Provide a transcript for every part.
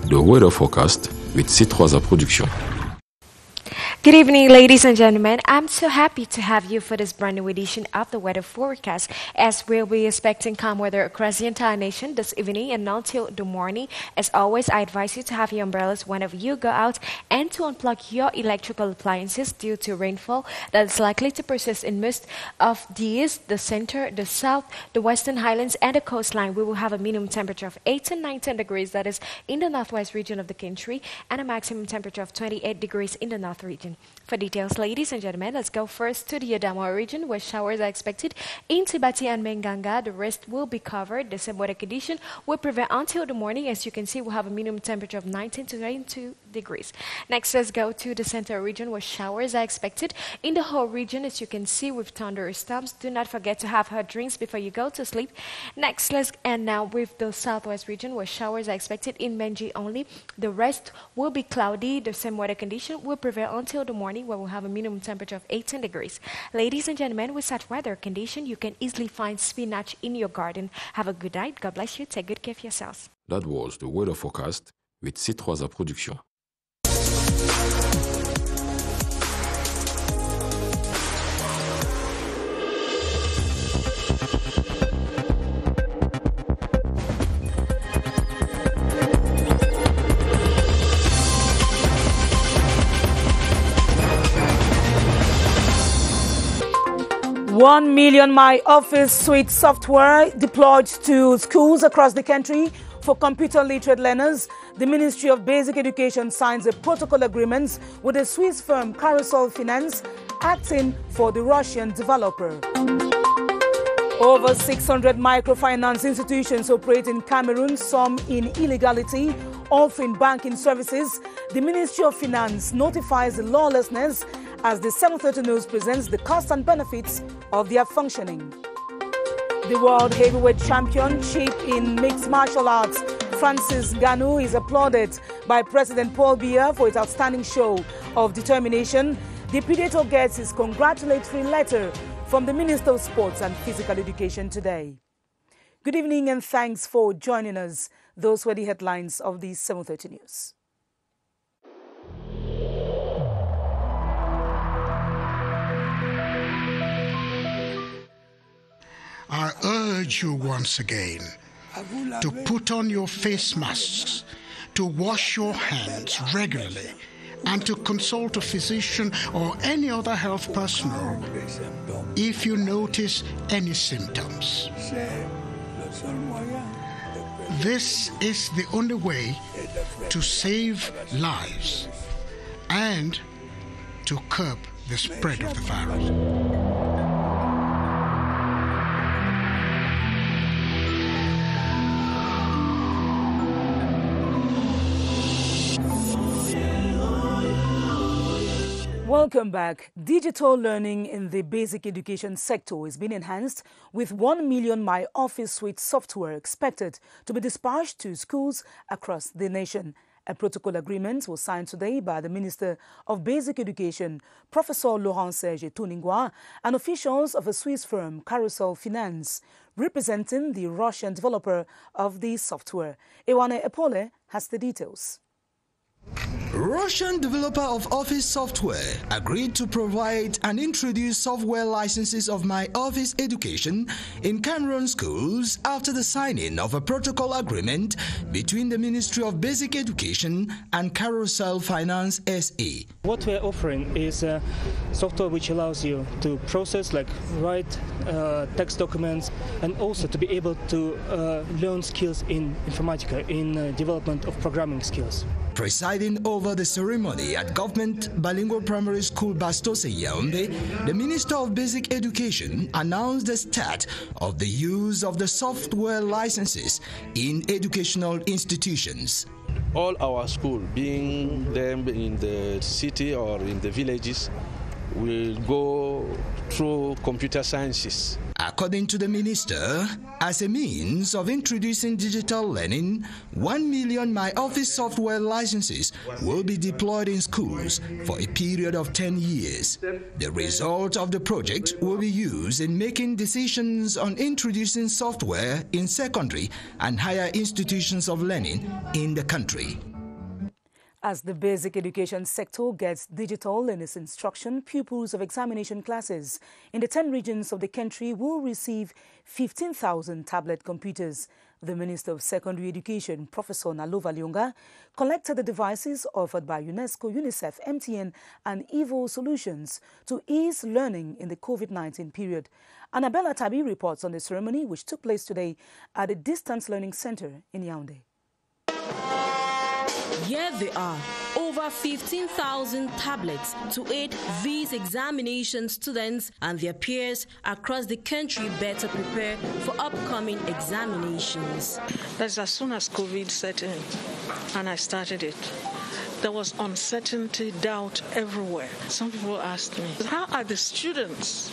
The weather forecast with C3 Production. Good evening, ladies and gentlemen. I'm so happy to have you for this brand new edition of the weather forecast, as we'll be expecting calm weather across the entire nation this evening and until the morning. As always, I advise you to have your umbrellas whenever you go out and to unplug your electrical appliances due to rainfall that is likely to persist in most of the east, the center, the south, the western highlands, and the coastline. We will have a minimum temperature of 18 to 19 degrees, that is in the northwest region of the country, and a maximum temperature of 28 degrees in the north region. For details, ladies and gentlemen, let's go first to the Adamawa region, where showers are expected in Tibati and Menganga. The rest will be covered. The same weather condition will prevail until the morning. As you can see, we'll have a minimum temperature of 19 to 22 degrees. Next, let's go to the central region, where showers are expected in the whole region, as you can see, with thunderstorms. Do not forget to have hot drinks before you go to sleep. Next, let's end now with the southwest region, where showers are expected in Menji only. The rest will be cloudy. The same weather condition will prevail until the morning, where we'll have a minimum temperature of 18 degrees. Ladies and gentlemen, with such weather condition, you can easily find spinach in your garden. Have a good night. God bless you. Take good care of yourselves. That was the weather forecast with C3 Production. $1 million My Office Suite software deployed to schools across the country for computer literate learners. The Ministry of Basic Education signs a protocol agreement with the Swiss firm Carousel Finance, acting for the Russian developer. Over 600 microfinance institutions operate in Cameroon, some in illegality, offering banking services. The Ministry of Finance notifies the lawlessness as the 7:30 News presents the costs and benefits of their functioning. The World Heavyweight Championship in Mixed Martial Arts, Francis Ngannou, is applauded by President Paul Biya for his outstanding show of determination. The Predator gets his congratulatory letter from the Minister of Sports and Physical Education today. Good evening and thanks for joining us. Those were the headlines of the 7:30 News. I urge you once again to put on your face masks, to wash your hands regularly, and to consult a physician or any other health personnel if you notice any symptoms. This is the only way to save lives and to curb the spread of the virus. Welcome back. Digital learning in the basic education sector is being enhanced with 1 million My Office Suite software expected to be dispatched to schools across the nation. A protocol agreement was signed today by the Minister of Basic Education, Professor Laurent-Serge Toningwa, and officials of a Swiss firm, Carousel Finance, representing the Russian developer of the software. Ewane Epole has the details. Russian developer of Office software agreed to provide and introduce software licenses of My Office Education in Cameroon schools after the signing of a protocol agreement between the Ministry of Basic Education and Carousel Finance SE. What we're offering is a software which allows you to process, like write text documents, and also to be able to learn skills in informatica, in development of programming skills. Presiding over the ceremony at Government Bilingual Primary School Bastos Yaounde, the Minister of Basic Education announced the start of the use of the software licenses in educational institutions. All our schools, being them in the city or in the villages, will go through computer sciences. According to the minister, as a means of introducing digital learning, 1 million My Office software licenses will be deployed in schools for a period of 10 years. The result of the project will be used in making decisions on introducing software in secondary and higher institutions of learning in the country. As the basic education sector gets digital in its instruction, pupils of examination classes in the 10 regions of the country will receive 15,000 tablet computers. The Minister of Secondary Education, Professor Nalova Lyonga, collected the devices offered by UNESCO, UNICEF, MTN and Evo Solutions to ease learning in the COVID-19 period. Annabella Tabi reports on the ceremony, which took place today at the Distance Learning Center in Yaounde. Here they are, over 15,000 tablets to aid these examination students and their peers across the country better prepare for upcoming examinations. That's as soon as COVID set in and I started it. There was uncertainty, doubt everywhere. Some people asked me, how are the students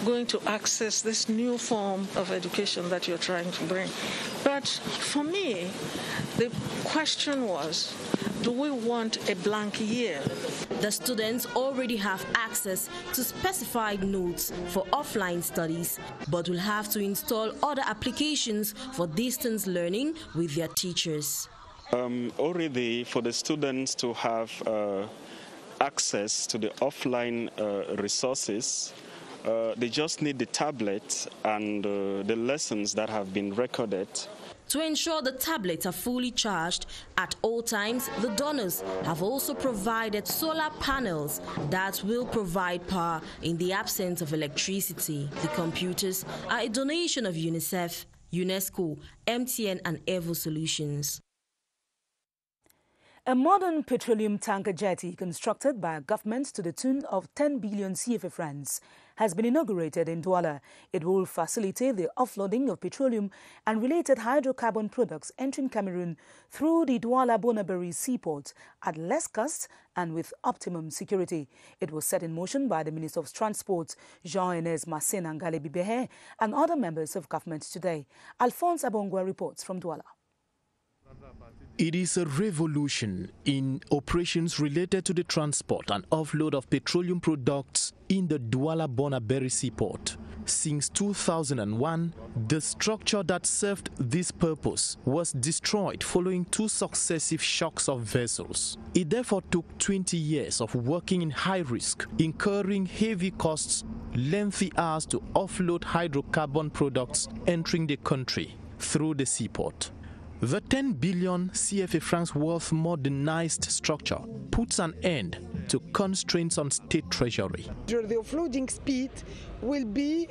going to access this new form of education that you're trying to bring? But for me, the question was, do we want a blank year? The students already have access to specified notes for offline studies, but will have to install other applications for distance learning with their teachers. Already for the students to have access to the offline resources, they just need the tablet and the lessons that have been recorded. To ensure the tablets are fully charged at all times, the donors have also provided solar panels that will provide power in the absence of electricity. The computers are a donation of UNICEF, UNESCO, MTN and Evo Solutions. A modern petroleum tanker jetty constructed by a government to the tune of 10 billion CFA francs has been inaugurated in Douala. It will facilitate the offloading of petroleum and related hydrocarbon products entering Cameroon through the Douala-Bonaberi seaport at less cost and with optimum security. It was set in motion by the Minister of Transport, Jean-Enes Masséna-Ngale-Bibehe, and other members of government today. Alphonse Abongwa reports from Douala. It is a revolution in operations related to the transport and offload of petroleum products in the Douala-Bonaberi seaport. Since 2001, the structure that served this purpose was destroyed following 2 successive shocks of vessels. It therefore took 20 years of working in high risk, incurring heavy costs, lengthy hours to offload hydrocarbon products entering the country through the seaport. The 10 billion CFA francs worth modernized structure puts an end to constraints on state treasury. The offloading speed will be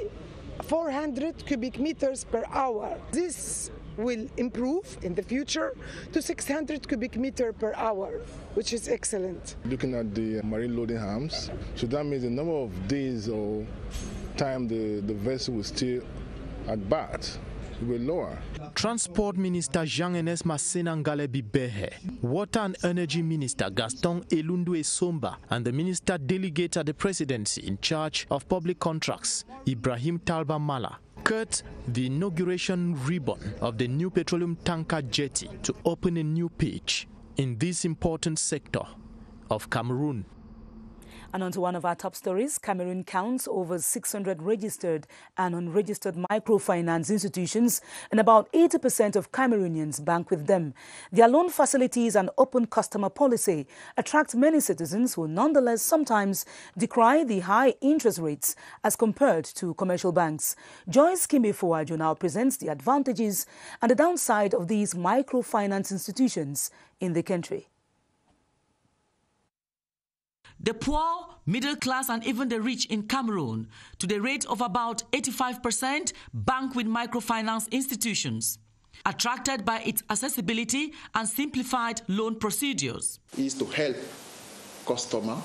400 cubic meters per hour. This will improve in the future to 600 cubic meters per hour, which is excellent. Looking at the marine loading arms, so that means the number of days or time the vessel will stay at berth will lower. Transport Minister Jean-Enes Masséna-Ngale-Bibehe, Water and Energy Minister Gaston Elundu-Esomba, and the Minister Delegate at the Presidency in charge of public contracts, Ibrahim Talba Mala, cut the inauguration ribbon of the new petroleum tanker jetty to open a new page in this important sector of Cameroon. And on to one of our top stories, Cameroon counts over 600 registered and unregistered microfinance institutions, and about 80% of Cameroonians bank with them. Their loan facilities and open customer policy attract many citizens who nonetheless sometimes decry the high interest rates as compared to commercial banks. Joyce Kimbe-Fuajo now presents the advantages and the downside of these microfinance institutions in the country. The poor, middle class and even the rich in Cameroon, to the rate of about 85%, bank with microfinance institutions, attracted by its accessibility and simplified loan procedures. Is to help customer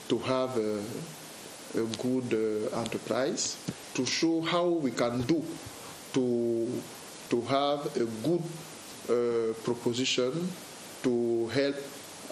to have a good enterprise, to show how we can do to have a good proposition to help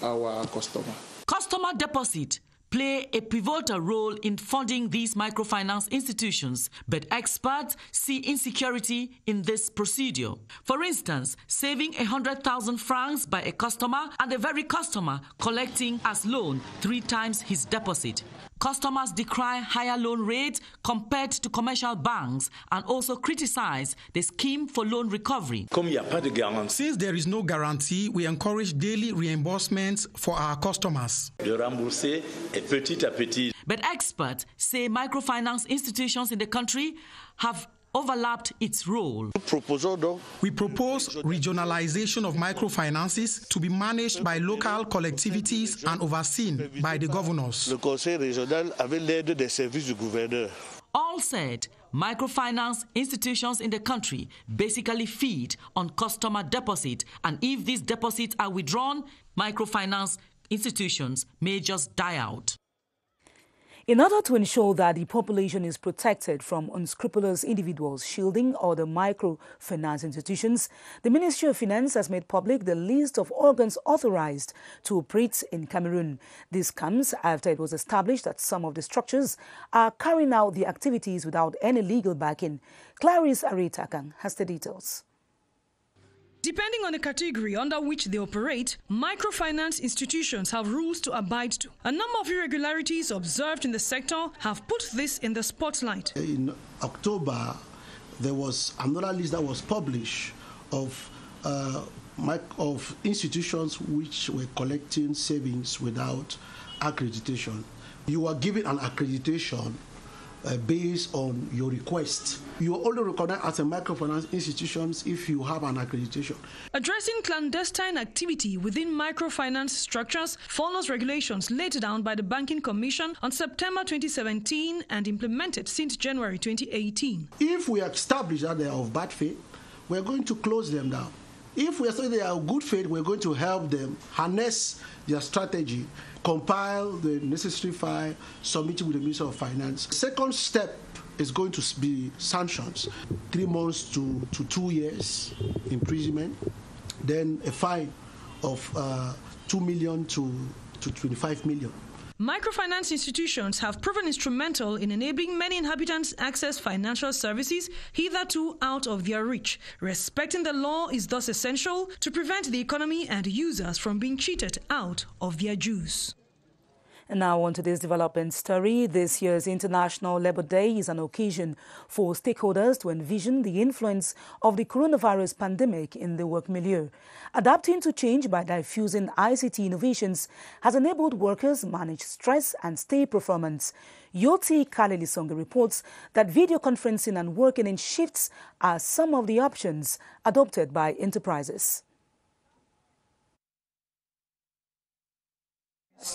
our customer. Customer deposit play a pivotal role in funding these microfinance institutions, but experts see insecurity in this procedure. For instance, saving 100,000 francs by a customer and the very customer collecting as loan 3 times his deposit. Customers decry higher loan rates compared to commercial banks and also criticize the scheme for loan recovery. Since there is no guarantee, we encourage daily reimbursements for our customers. But experts say microfinance institutions in the country have overlapped its role. We propose regionalization of microfinances to be managed by local collectivities and overseen by the governors. All said, microfinance institutions in the country basically feed on customer deposit, and if these deposits are withdrawn, microfinance institutions may just die out. In order to ensure that the population is protected from unscrupulous individuals shielding other microfinance institutions, the Ministry of Finance has made public the list of organs authorized to operate in Cameroon. This comes after it was established that some of the structures are carrying out the activities without any legal backing. Clarice Aritakang has the details. Depending on the category under which they operate, microfinance institutions have rules to abide to. A number of irregularities observed in the sector have put this in the spotlight. In October, there was another list that was published of institutions which were collecting savings without accreditation. You are given an accreditation based on your request. You are only recognized as a microfinance institution if you have an accreditation. Addressing clandestine activity within microfinance structures follows regulations laid down by the Banking Commission on September 2017 and implemented since January 2018. If we establish that they are of bad faith, we're going to close them down. If we say they are of good faith, we're going to help them harness their strategy, compile the necessary file, submit it with the Ministry of Finance. Second step is going to be sanctions, 3 months to 2 years imprisonment, then a fine of 2 million to 25 million. Microfinance institutions have proven instrumental in enabling many inhabitants access financial services hitherto out of their reach. Respecting the law is thus essential to prevent the economy and users from being cheated out of their dues. And now on to this development story. This year's International Labour Day is an occasion for stakeholders to envision the influence of the coronavirus pandemic in the work milieu. Adapting to change by diffusing ICT innovations has enabled workers manage stress and stay performance. Yoti Kalelisonga reports that video conferencing and working in shifts are some of the options adopted by enterprises.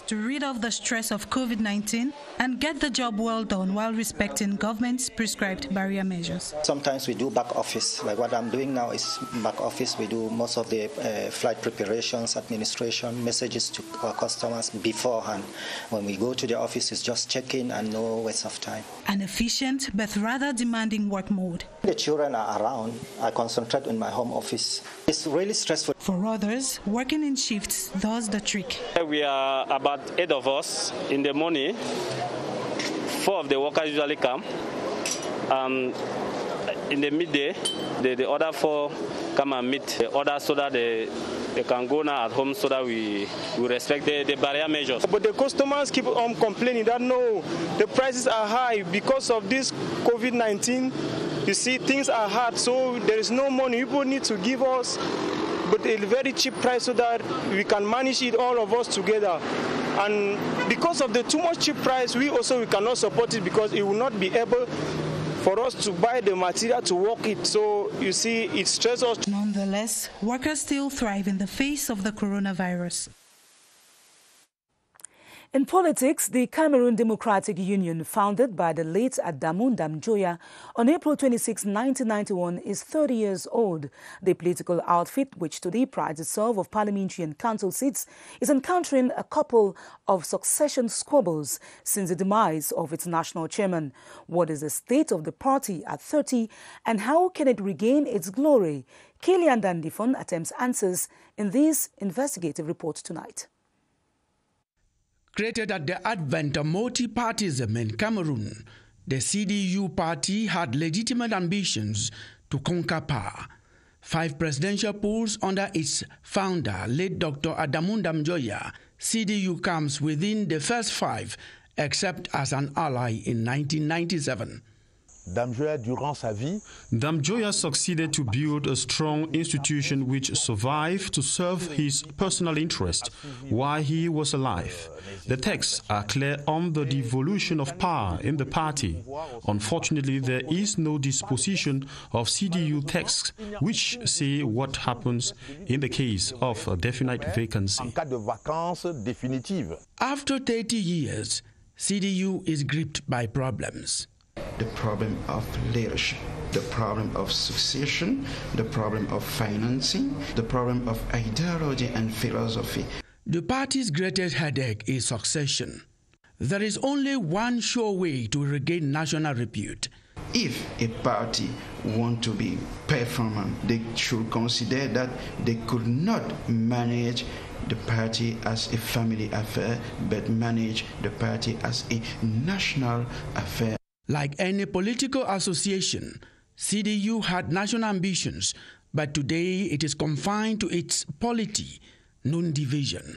To rid of the stress of COVID-19 and get the job well done while respecting government's prescribed barrier measures. Sometimes we do back office, like what I'm doing now is back office. We do most of the flight preparations, administration, messages to our customers beforehand. When we go to the office, it's just check-in and no waste of time. An efficient but rather demanding work mode. The children are around. I concentrate in my home office. It's really stressful. For others, working in shifts does the trick. We are about 8 of us in the morning. 4 of the workers usually come. In the midday, the other 4 come and meet the others so that they can go now at home so that we respect the barrier measures. But the customers keep on complaining that no, the prices are high because of this COVID-19. You see, things are hard, so there is no money. People need to give us but a very cheap price so that we can manage it, all of us together. And because of the too much cheap price, we cannot support it because it will not be able for us to buy the material to work it. So you see, it stresses us. Nonetheless, workers still thrive in the face of the coronavirus. In politics, the Cameroon Democratic Union, founded by the late Adamu Ndamjoya on April 26, 1991, is 30 years old. The political outfit, which today prides itself of parliamentary and council seats, is encountering a couple of succession squabbles since the demise of its national chairman. What is the state of the party at 30 and how can it regain its glory? Kilian Dandifon attempts answers in this investigative report tonight. Created at the advent of multi-partyism in Cameroon, the CDU party had legitimate ambitions to conquer power. 5 presidential polls under its founder, late Dr. Adamu Ndamjoya, CDU comes within the first 5 except as an ally in 1997. Dame Joya succeeded to build a strong institution which survived to serve his personal interest while he was alive. The texts are clear on the devolution of power in the party. Unfortunately, there is no disposition of CDU texts which say what happens in the case of a definite vacancy. After 30 years, CDU is gripped by problems. The problem of leadership, the problem of succession, the problem of financing, the problem of ideology and philosophy. The party's greatest headache is succession. There is only one sure way to regain national repute. If a party wants to be performant, they should consider that they could not manage the party as a family affair, but manage the party as a national affair. Like any political association, CDU had national ambitions, but today it is confined to its polity, non-division.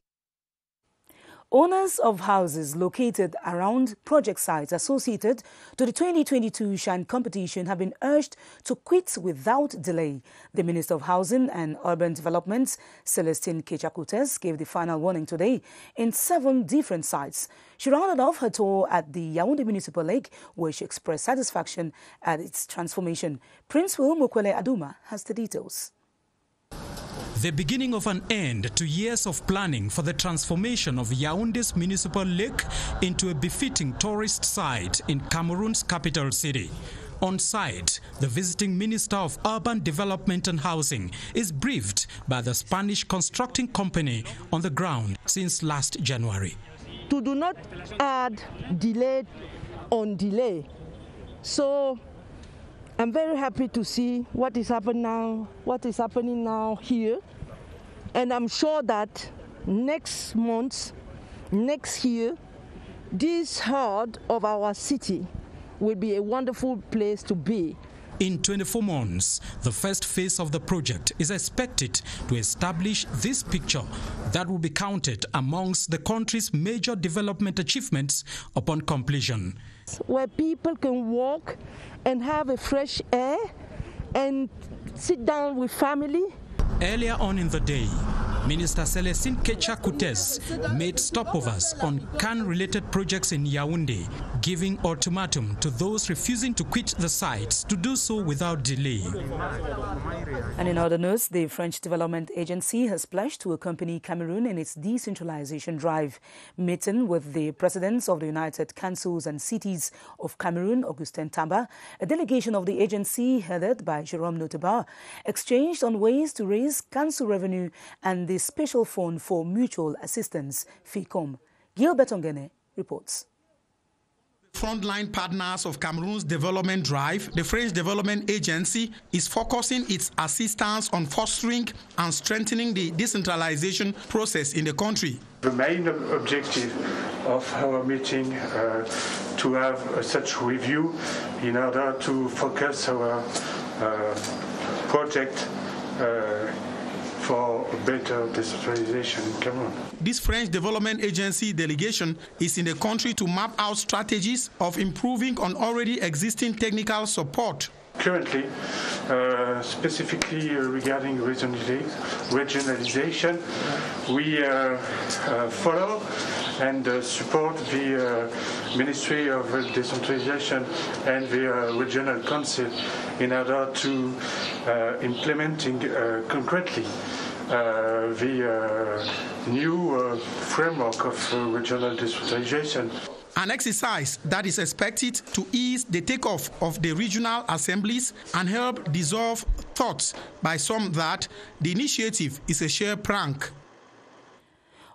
Owners of houses located around project sites associated to the 2022 Shine competition have been urged to quit without delay. The Minister of Housing and Urban Development, Celestine Kecha-Kutes, gave the final warning today in 7 different sites. She rounded off her tour at the Yaounde Municipal Lake, where she expressed satisfaction at its transformation. Prince Will Mukwele Aduma has the details. The beginning of an end to years of planning for the transformation of Yaounde's municipal lake into a befitting tourist site in Cameroon's capital city. On site, the visiting Minister of Urban Development and Housing is briefed by the Spanish constructing company on the ground since last January. To do not add delay on delay. So I'm very happy to see what is happening now here, and I'm sure that next month, next year, this heart of our city will be a wonderful place to be. In 24 months, the first phase of the project is expected to establish this picture that will be counted amongst the country's major development achievements upon completion. Where people can walk and have a fresh air and sit down with family. Earlier on in the day, Minister Celestine Kecha-Kutes made stopovers on CAN-related projects in Yaounde, giving ultimatum to those refusing to quit the sites to do so without delay. And in other news, the French Development Agency has pledged to accompany Cameroon in its decentralization drive. Meeting with the presidents of the United Councils and Cities of Cameroon, Augustin Tamba, a delegation of the agency headed by Jerome Noteba, exchanged on ways to raise council revenue and the Special Fund for Mutual Assistance, FICOM. Gilbert Ongene reports. Frontline partners of Cameroon's development drive, the French Development Agency is focusing its assistance on fostering and strengthening the decentralization process in the country. The main objective of our meeting to have such review in order to focus our project for better decentralization in Cameroon. This French Development Agency delegation is in the country to map out strategies of improving on already existing technical support. Currently, specifically regarding regionalization, we follow and support the Ministry of Decentralization and the Regional Council in order to implementing concretely the new framework of regional decentralization. An exercise that is expected to ease the takeoff of the regional assemblies and help dissolve thoughts by some that the initiative is a sheer prank.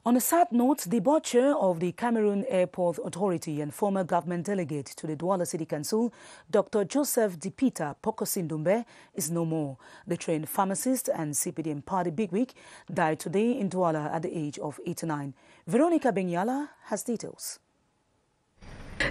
On a sad note, the board chair of the Cameroon Airport Authority and former government delegate to the Douala City Council, Dr. Joseph Dipita Pokosindombe, is no more. The trained pharmacist and CPDM party bigwig died today in Douala at the age of 89. Veronica Benyala has details.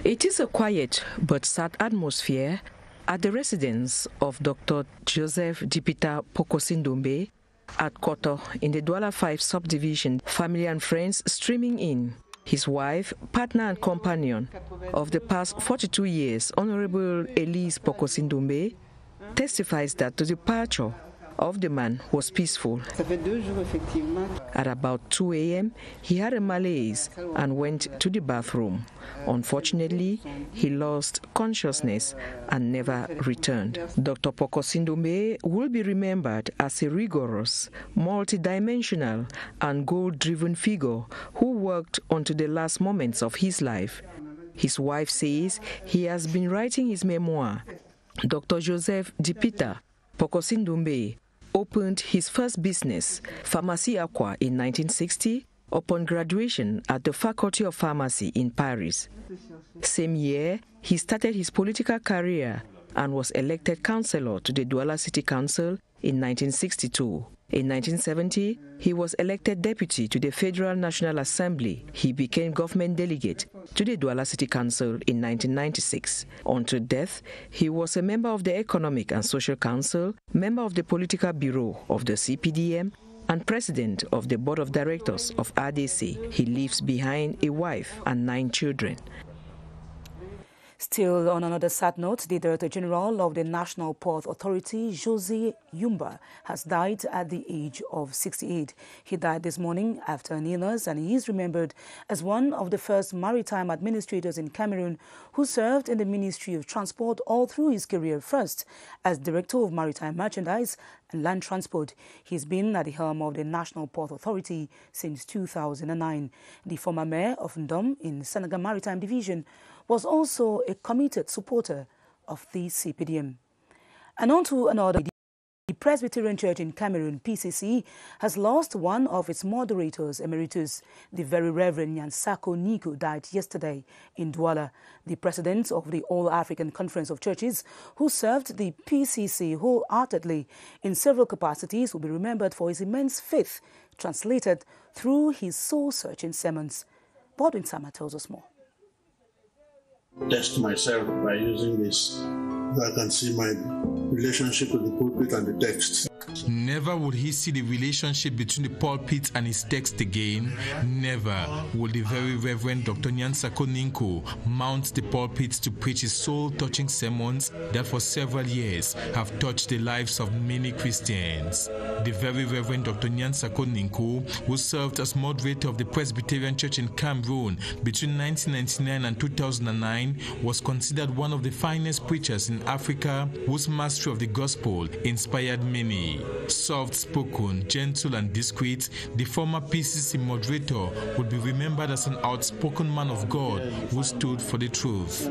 It is a quiet but sad atmosphere at the residence of Dr. Joseph Dipita Pokosindombe at Koto in the Douala 5 subdivision. Family and friends streaming in. His wife, partner and companion of the past 42 years, Honorable Elise Pokosindumbe, testifies that the departure of the man was peaceful. At about 2 a.m., he had a malaise and went to the bathroom. Unfortunately, he lost consciousness and never returned. Dr. Pokosindumbe will be remembered as a rigorous, multidimensional, and goal-driven figure who worked until the last moments of his life. His wife says he has been writing his memoir. Dr. Joseph Dipita Pokosindumbe opened his first business, Pharmacie Aqua, in 1960 upon graduation at the Faculty of Pharmacy in Paris. Same year, he started his political career and was elected councillor to the Douala City Council in 1962. In 1970, he was elected deputy to the Federal National Assembly. He became government delegate to the Douala City Council in 1996. Until death, he was a member of the Economic and Social Council, member of the Political Bureau of the CPDM, and president of the Board of Directors of RDC. He leaves behind a wife and 9 children. Still on another sad note, the Director General of the National Port Authority, Jose Yumba, has died at the age of 68. He died this morning after an illness, and he is remembered as one of the first maritime administrators in Cameroon who served in the Ministry of Transport all through his career, first as Director of Maritime Merchandise and Land Transport. He's been at the helm of the National Port Authority since 2009. The former mayor of Ndom in Senegal Maritime Division was also a committed supporter of the CPDM. And on to another. The Presbyterian Church in Cameroon, PCC, has lost one of its moderators emeritus. The Very Reverend Nyansako Nico died yesterday in Douala. The president of the All-African Conference of Churches, who served the PCC wholeheartedly in several capacities, will be remembered for his immense faith, translated through his soul-searching sermons. Bodwin Sama tells us more. Test myself by using this, so I can see my relationship with the pulpit and the text. Never would he see the relationship between the pulpit and his text again. Never would the Very Reverend Dr. Nyansako Ninko mount the pulpit to preach his soul-touching sermons that for several years have touched the lives of many Christians. The Very Reverend Dr. Nyansako Ninko, who served as moderator of the Presbyterian Church in Cameroon between 1999 and 2009, was considered one of the finest preachers in Africa, whose mastery of the gospel inspired many. Soft-spoken, gentle and discreet, the former PCC moderator would be remembered as an outspoken man of God who stood for the truth.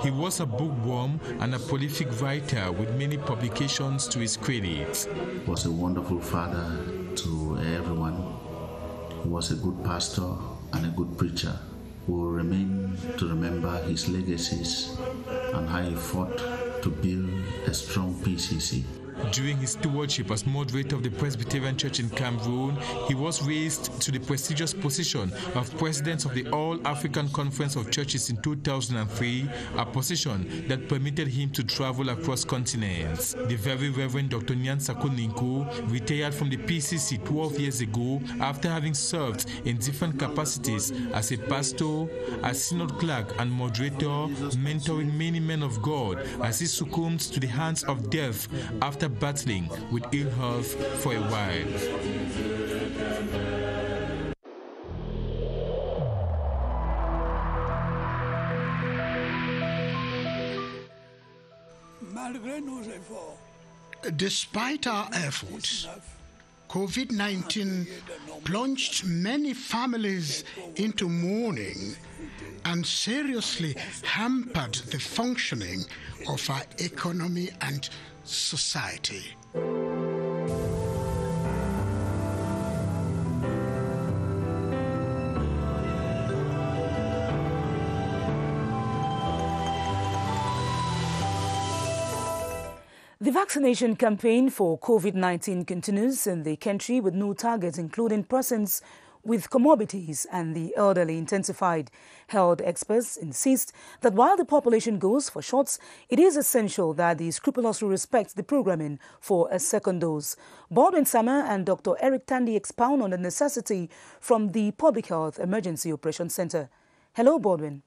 He was a bookworm and a prolific writer with many publications to his credit. He was a wonderful father to everyone. He was a good pastor and a good preacher. We will remain to remember his legacies and how he fought to build a strong PCC. During his stewardship as moderator of the Presbyterian Church in Cameroon, he was raised to the prestigious position of President of the All-African Conference of Churches in 2003, a position that permitted him to travel across continents. The Very Reverend Dr. Nyansako Ninko retired from the PCC 12 years ago after having served in different capacities as a pastor, as synod clerk and moderator, mentoring many men of God as he succumbed to the hands of death after battling with ill health for a while. Despite our efforts, COVID-19 plunged many families into mourning and seriously hampered the functioning of our economy and society. The vaccination campaign for COVID-19 continues in the country with new targets, including persons with comorbidities and the elderly intensified. Health experts insist that while the population goes for shots, it is essential that they scrupulously respect the programming for a second dose. Baldwin Sama and Dr. Eric Tandy expound on the necessity from the Public Health Emergency Operations Center. Hello, Baldwin.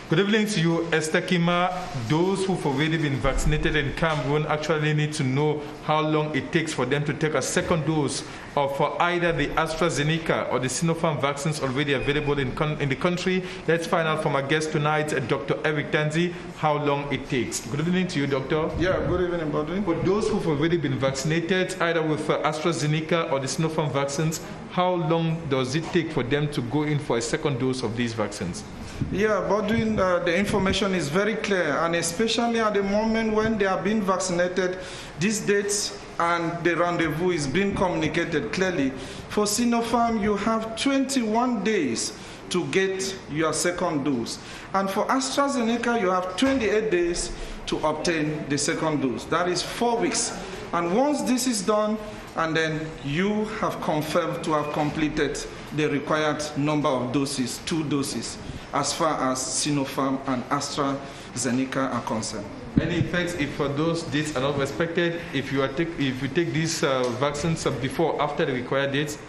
Good evening to you, Esther Kima. Those who've already been vaccinated in Cameroon actually need to know how long it takes for them to take a second dose of either the AstraZeneca or the Sinopharm vaccines already available in the country. Let's find out from our guest tonight, Dr. Eric Tanzi, how long it takes. Good evening to you, Doctor. Yeah, good evening, Baldwin. For those who've already been vaccinated, either with AstraZeneca or the Sinopharm vaccines, how long does it take for them to go in for a second dose of these vaccines? Yeah, Baldwin, the information is very clear, and especially at the moment when they are being vaccinated, these dates and the rendezvous is being communicated clearly. For Sinopharm, you have 21 days to get your second dose. And for AstraZeneca, you have 28 days to obtain the second dose. That is 4 weeks. And once this is done, and then you have confirmed to have completed the required number of doses, 2 doses, as far as Sinopharm and AstraZeneca are concerned. Any effects if those dates are not respected, if you take these vaccines before or after the required dates?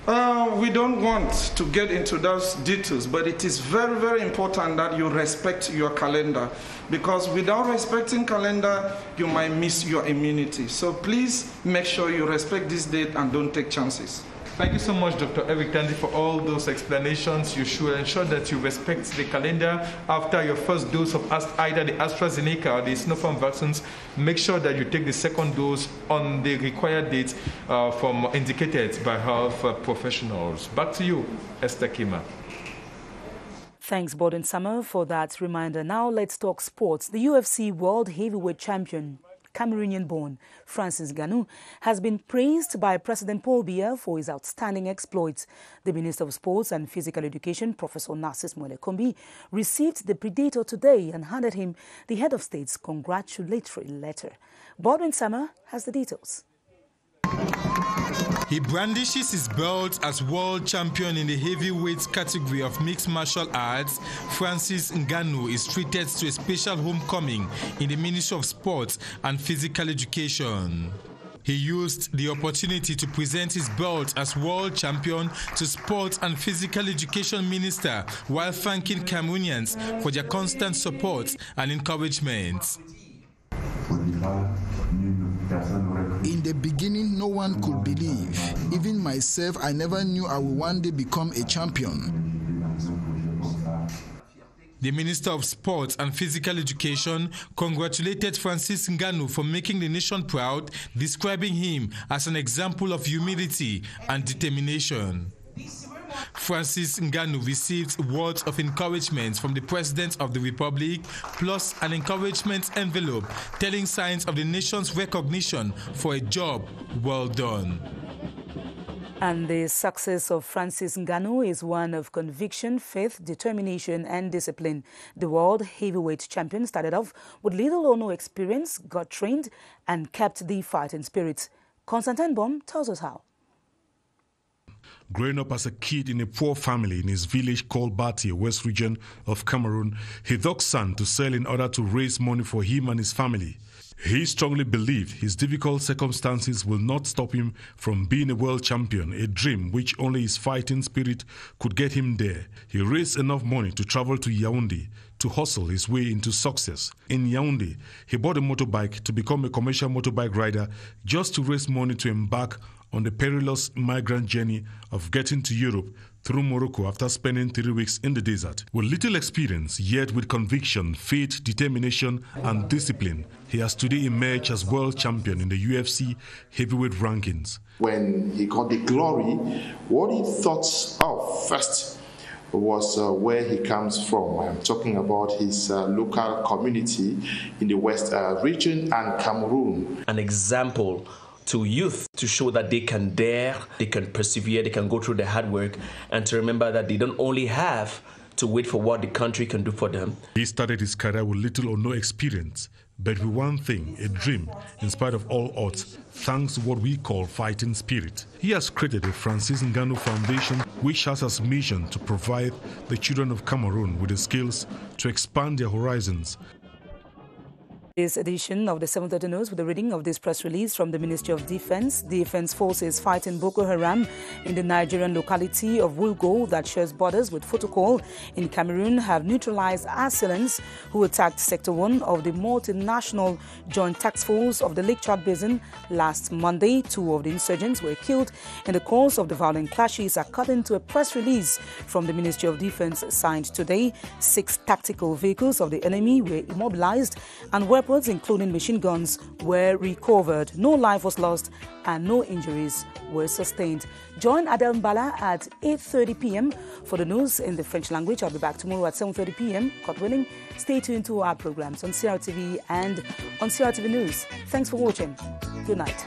We don't want to get into those details, but it is very, very important that you respect your calendar, because without respecting calendar, you might miss your immunity. So please make sure you respect this date and don't take chances. Thank you so much, Dr. Eric Tandy, for all those explanations. You should ensure that you respect the calendar after your first dose of either the AstraZeneca or the Sinopharm vaccines. Make sure that you take the second dose on the required dates indicated by health professionals. Back to you, Esther Kima. Thanks, Baldwin Summer, for that reminder. Now let's talk sports. The UFC World Heavyweight Champion, Cameroonian-born Francis Ngannou, has been praised by President Paul Biya for his outstanding exploits. The Minister of Sports and Physical Education, Professor Narcisse Molekombi, received the Predator today and handed him the head of state's congratulatory letter. Baldwin Summer has the details. He brandishes his belt as world champion in the heavyweight category of mixed martial arts. Francis Ngannou is treated to a special homecoming in the Ministry of Sports and Physical Education. He used the opportunity to present his belt as world champion to Sports and Physical Education Minister while thanking Cameroonians for their constant support and encouragement. In the beginning, no one could believe. Even myself, I never knew I would one day become a champion. The Minister of Sports and Physical Education congratulated Francis Ngannou for making the nation proud, describing him as an example of humility and determination. Francis Ngannou received words of encouragement from the President of the Republic, plus an encouragement envelope telling signs of the nation's recognition for a job well done. And the success of Francis Ngannou is one of conviction, faith, determination, and discipline. The world heavyweight champion started off with little or no experience, got trained, and kept the fighting spirit. Constantine Baum tells us how. Growing up as a kid in a poor family in his village called Bati, west region of Cameroon, he dug sand to sell in order to raise money for him and his family. He strongly believed his difficult circumstances will not stop him from being a world champion, a dream which only his fighting spirit could get him there. He raised enough money to travel to Yaounde to hustle his way into success. In Yaounde, he bought a motorbike to become a commercial motorbike rider just to raise money to embark on the perilous migrant journey of getting to Europe through Morocco after spending 3 weeks in the desert. With little experience, yet with conviction, faith, determination, and discipline, he has today emerged as world champion in the UFC heavyweight rankings. When he got the glory, what he thought of first was where he comes from. I'm talking about his local community in the West region and Cameroon. An example to youth to show that they can dare, they can persevere, they can go through the hard work, and to remember that they don't only have to wait for what the country can do for them. He started his career with little or no experience. but with one thing, a dream, in spite of all odds, thanks to what we call fighting spirit. He has created a Francis Ngannou Foundation, which has as mission to provide the children of Cameroon with the skills to expand their horizons. This edition of the 7:30 News with the reading of this press release from the Ministry of Defense. Defense forces fighting Boko Haram in the Nigerian locality of Wulgo that shares borders with Fotokol in Cameroon have neutralized assailants who attacked Sector 1 of the multinational Joint Task Force of the Lake Chad Basin last Monday. 2 of the insurgents were killed in the course of the violent clashes, according to a press release from the Ministry of Defense signed today. 6 tactical vehicles of the enemy were immobilized and weapons, including machine guns, were recovered. No life was lost and no injuries were sustained. Join Adel Mbala at 8:30 p.m. for the news in the French language. I'll be back tomorrow at 7:30 p.m. God willing. Stay tuned to our programs on CRTV and on CRTV News. Thanks for watching. Good night.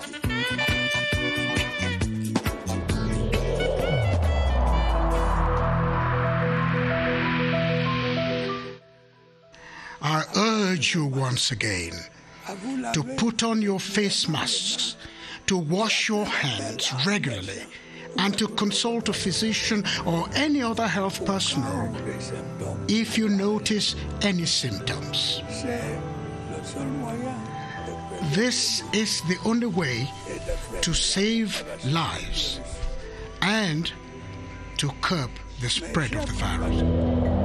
I urge you once again to put on your face masks, to wash your hands regularly, and to consult a physician or any other health personnel if you notice any symptoms. This is the only way to save lives and to curb the spread of the virus.